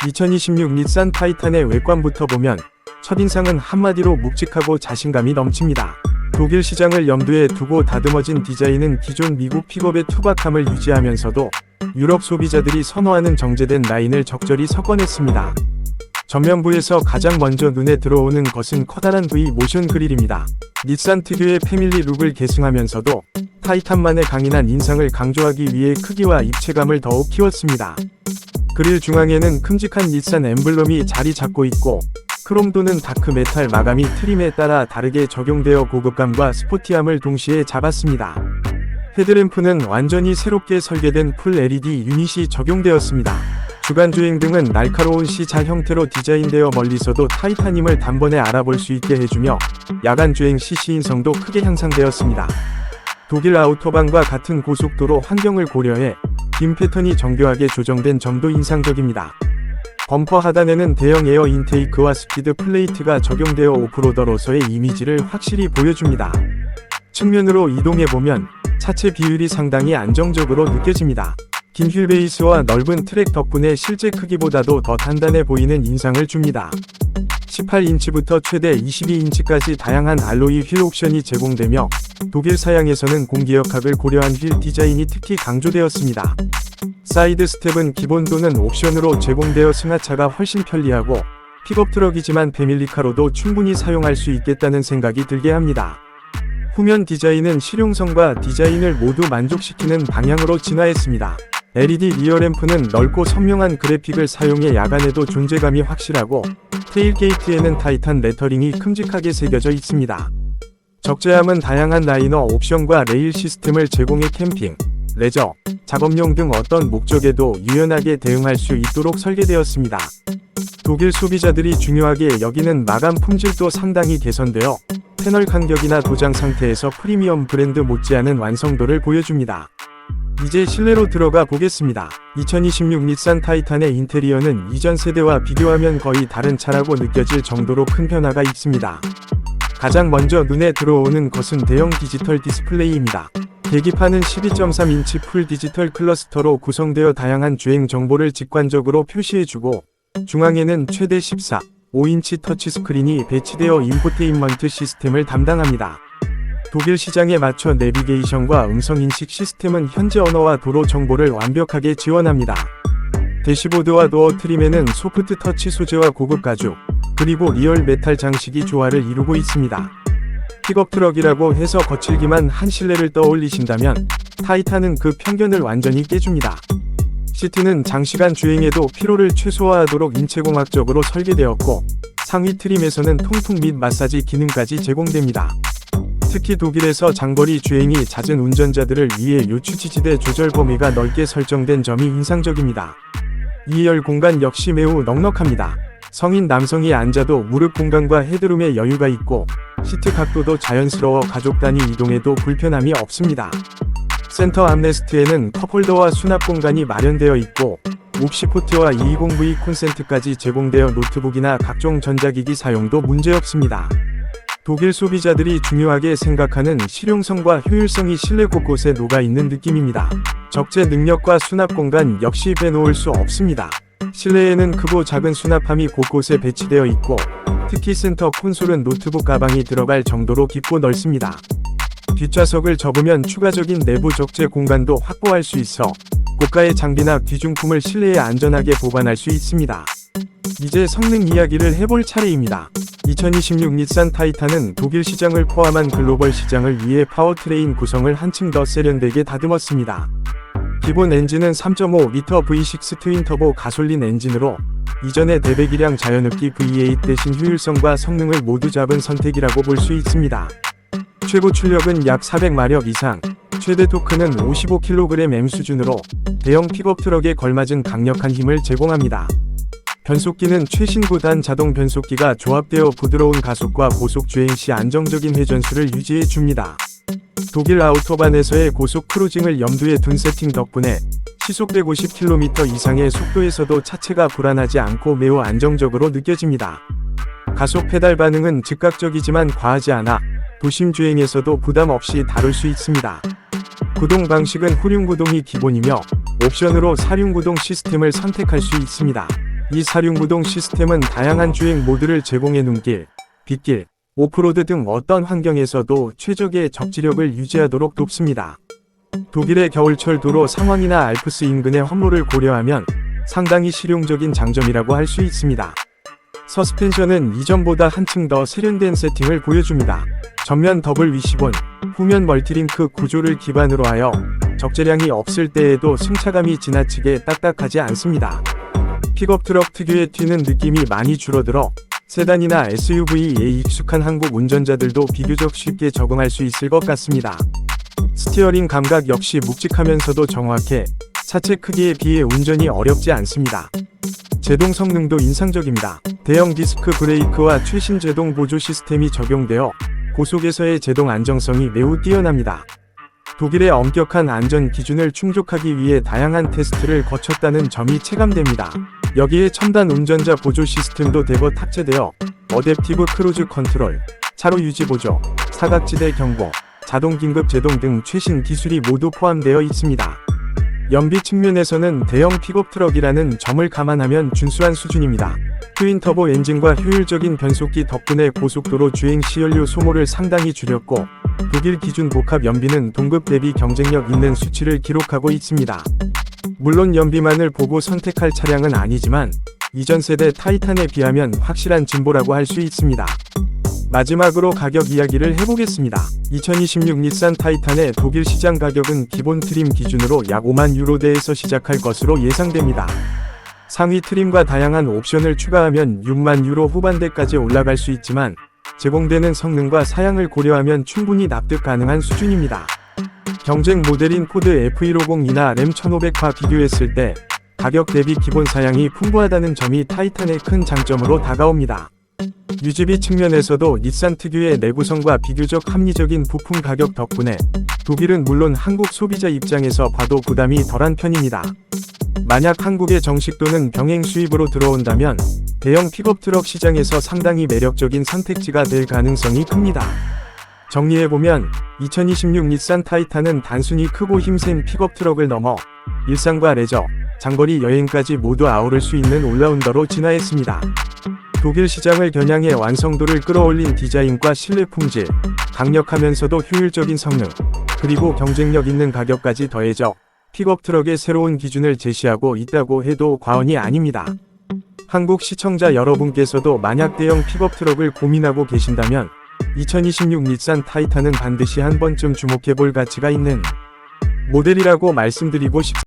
(2026) 닛산 타이탄의 외관부터 보면 첫인상은 한마디로 묵직하고 자신감이 넘칩니다. 독일 시장을 염두에 두고 다듬어진 디자인은 기존 미국 픽업의 투박함을 유지하면서도 유럽 소비자들이 선호하는 정제된 라인을 적절히 섞어냈습니다. 전면부에서 가장 먼저 눈에 들어오는 것은 커다란 V 모션 그릴입니다. 닛산 특유의 패밀리 룩을 계승하면서도 타이탄만의 강인한 인상을 강조하기 위해 크기와 입체감을 더욱 키웠습니다. 그릴 중앙에는 큼직한 닛산 엠블럼이 자리 잡고 있고, 크롬 또는 다크 메탈 마감이 트림에 따라 다르게 적용되어 고급감과 스포티함을 동시에 잡았습니다. 헤드램프는 완전히 새롭게 설계된 풀 LED 유닛이 적용되었습니다. 주간주행 등은 날카로운 C자 형태로 디자인되어 멀리서도 타이탄임을 단번에 알아볼 수 있게 해주며 야간주행 CC인성도 크게 향상되었습니다. 독일 아우토반과 같은 고속도로 환경을 고려해 빔 패턴이 정교하게 조정된 점도 인상적입니다. 범퍼 하단에는 대형 에어 인테이크와 스피드 플레이트가 적용되어 오프로더로서의 이미지를 확실히 보여줍니다. 측면으로 이동해보면 차체 비율이 상당히 안정적으로 느껴집니다. 긴 휠베이스와 넓은 트랙 덕분에 실제 크기보다도 더 단단해 보이는 인상을 줍니다. 18인치부터 최대 22인치까지 다양한 알로이 휠 옵션이 제공되며 독일 사양에서는 공기역학을 고려한 휠 디자인이 특히 강조되었습니다. 사이드 스텝은 기본 또는 옵션으로 제공되어 승하차가 훨씬 편리하고 픽업 트럭이지만 패밀리카로도 충분히 사용할 수 있겠다는 생각이 들게 합니다. 후면 디자인은 실용성과 디자인을 모두 만족시키는 방향으로 진화했습니다. LED 리어램프는 넓고 선명한 그래픽을 사용해 야간에도 존재감이 확실하고, 테일게이트에는 타이탄 레터링이 큼직하게 새겨져 있습니다. 적재함은 다양한 라이너 옵션과 레일 시스템을 제공해 캠핑, 레저, 작업용 등 어떤 목적에도 유연하게 대응할 수 있도록 설계되었습니다. 독일 소비자들이 중요하게 여기는 마감 품질도 상당히 개선되어 패널 간격이나 도장 상태에서 프리미엄 브랜드 못지않은 완성도를 보여줍니다. 이제 실내로 들어가 보겠습니다. 2026 닛산 타이탄의 인테리어는 이전 세대와 비교하면 거의 다른 차라고 느껴질 정도로 큰 변화가 있습니다. 가장 먼저 눈에 들어오는 것은 대형 디지털 디스플레이입니다. 계기판은 12.3인치 풀 디지털 클러스터로 구성되어 다양한 주행 정보를 직관적으로 표시해주고, 중앙에는 최대 14.5인치 터치스크린이 배치되어 인포테인먼트 시스템을 담당합니다. 독일 시장에 맞춰 내비게이션과 음성인식 시스템은 현지 언어와 도로 정보를 완벽하게 지원합니다. 대시보드와 도어 트림에는 소프트 터치 소재와 고급 가죽, 그리고 리얼 메탈 장식이 조화를 이루고 있습니다. 픽업 트럭이라고 해서 거칠기만 한 실내를 떠올리신다면 타이탄은 그 편견을 완전히 깨줍니다. 시트는 장시간 주행에도 피로를 최소화하도록 인체공학적으로 설계되었고, 상위 트림에서는 통풍 및 마사지 기능까지 제공됩니다. 특히 독일에서 장거리 주행이 잦은 운전자들을 위해 요추지지대 조절 범위가 넓게 설정된 점이 인상적입니다. 2열 공간 역시 매우 넉넉합니다. 성인 남성이 앉아도 무릎 공간과 헤드룸에 여유가 있고, 시트 각도도 자연스러워 가족 단위 이동에도 불편함이 없습니다. 센터 암레스트에는 컵홀더와 수납 공간이 마련되어 있고, 옵시 포트와 220V 콘센트까지 제공되어 노트북이나 각종 전자기기 사용도 문제없습니다. 독일 소비자들이 중요하게 생각하는 실용성과 효율성이 실내 곳곳에 녹아있는 느낌입니다. 적재 능력과 수납 공간 역시 빼놓을 수 없습니다. 실내에는 크고 작은 수납함이 곳곳에 배치되어 있고, 특히 센터 콘솔은 노트북 가방이 들어갈 정도로 깊고 넓습니다. 뒷좌석을 접으면 추가적인 내부 적재 공간도 확보할 수 있어 고가의 장비나 귀중품을 실내에 안전하게 보관할 수 있습니다. 이제 성능 이야기를 해볼 차례입니다. 2026 닛산 타이탄은 독일 시장을 포함한 글로벌 시장을 위해 파워트레인 구성을 한층 더 세련되게 다듬었습니다. 기본 엔진은 3.5L V6 트윈터보 가솔린 엔진으로 이전의 대배기량 자연흡기 V8 대신 효율성과 성능을 모두 잡은 선택이라고 볼 수 있습니다. 최고 출력은 약 400마력 이상, 최대 토크는 55kgm 수준으로 대형 픽업 트럭에 걸맞은 강력한 힘을 제공합니다. 변속기는 최신 9단 자동 변속기가 조합되어 부드러운 가속과 고속 주행 시 안정적인 회전수를 유지해 줍니다. 독일 아우토반에서의 고속 크루징을 염두에 둔 세팅 덕분에 시속 150km 이상의 속도에서도 차체가 불안하지 않고 매우 안정적으로 느껴집니다. 가속 페달 반응은 즉각적이지만 과하지 않아 도심 주행에서도 부담 없이 다룰 수 있습니다. 구동 방식은 후륜구동이 기본이며 옵션으로 사륜구동 시스템을 선택할 수 있습니다. 이 사륜구동 시스템은 다양한 주행 모드를 제공해 눈길, 빗길, 오프로드 등 어떤 환경에서도 최적의 적지력을 유지하도록 돕습니다. 독일의 겨울철 도로 상황이나 알프스 인근의 험로를 고려하면 상당히 실용적인 장점이라고 할 수 있습니다. 서스펜션은 이전보다 한층 더 세련된 세팅을 보여줍니다. 전면 더블 위시본, 후면 멀티링크 구조를 기반으로 하여 적재량이 없을 때에도 승차감이 지나치게 딱딱하지 않습니다. 픽업 트럭 특유의 튀는 느낌이 많이 줄어들어 세단이나 SUV에 익숙한 한국 운전자들도 비교적 쉽게 적응할 수 있을 것 같습니다. 스티어링 감각 역시 묵직하면서도 정확해 차체 크기에 비해 운전이 어렵지 않습니다. 제동 성능도 인상적입니다. 대형 디스크 브레이크와 최신 제동 보조 시스템이 적용되어 고속에서의 제동 안정성이 매우 뛰어납니다. 독일의 엄격한 안전 기준을 충족하기 위해 다양한 테스트를 거쳤다는 점이 체감됩니다. 여기에 첨단 운전자 보조 시스템도 대거 탑재되어 어댑티브 크루즈 컨트롤, 차로 유지 보조, 사각지대 경고, 자동 긴급 제동 등 최신 기술이 모두 포함되어 있습니다. 연비 측면에서는 대형 픽업 트럭이라는 점을 감안하면 준수한 수준입니다. 트윈 터보 엔진과 효율적인 변속기 덕분에 고속도로 주행 시 연료 소모를 상당히 줄였고 독일 기준 복합 연비는 동급 대비 경쟁력 있는 수치를 기록하고 있습니다. 물론 연비만을 보고 선택할 차량은 아니지만 이전 세대 타이탄에 비하면 확실한 진보라고 할 수 있습니다. 마지막으로 가격 이야기를 해보겠습니다. 2026 닛산 타이탄의 독일 시장 가격은 기본 트림 기준으로 약 5만 유로대에서 시작할 것으로 예상됩니다. 상위 트림과 다양한 옵션을 추가하면 6만 유로 후반대까지 올라갈 수 있지만 제공되는 성능과 사양을 고려하면 충분히 납득 가능한 수준입니다. 경쟁 모델인 포드 F150이나 램 1500과 비교했을 때 가격 대비 기본 사양이 풍부하다는 점이 타이탄의 큰 장점으로 다가옵니다. 유지비 측면에서도 닛산 특유의 내구성과 비교적 합리적인 부품 가격 덕분에 독일은 물론 한국 소비자 입장에서 봐도 부담이 덜한 편입니다. 만약 한국의 정식도는 병행 수입으로 들어온다면 대형 픽업 트럭 시장에서 상당히 매력적인 선택지가 될 가능성이 큽니다. 정리해보면 2026 닛산 타이탄은 단순히 크고 힘센 픽업 트럭을 넘어 일상과 레저, 장거리 여행까지 모두 아우를 수 있는 올라운더로 진화했습니다. 독일 시장을 겨냥해 완성도를 끌어올린 디자인과 실내 품질, 강력하면서도 효율적인 성능, 그리고 경쟁력 있는 가격까지 더해져 픽업 트럭의 새로운 기준을 제시하고 있다고 해도 과언이 아닙니다. 한국 시청자 여러분께서도 만약 대형 픽업 트럭을 고민하고 계신다면 2026 닛산 타이탄은 반드시 한 번쯤 주목해볼 가치가 있는 모델이라고 말씀드리고 싶습니다.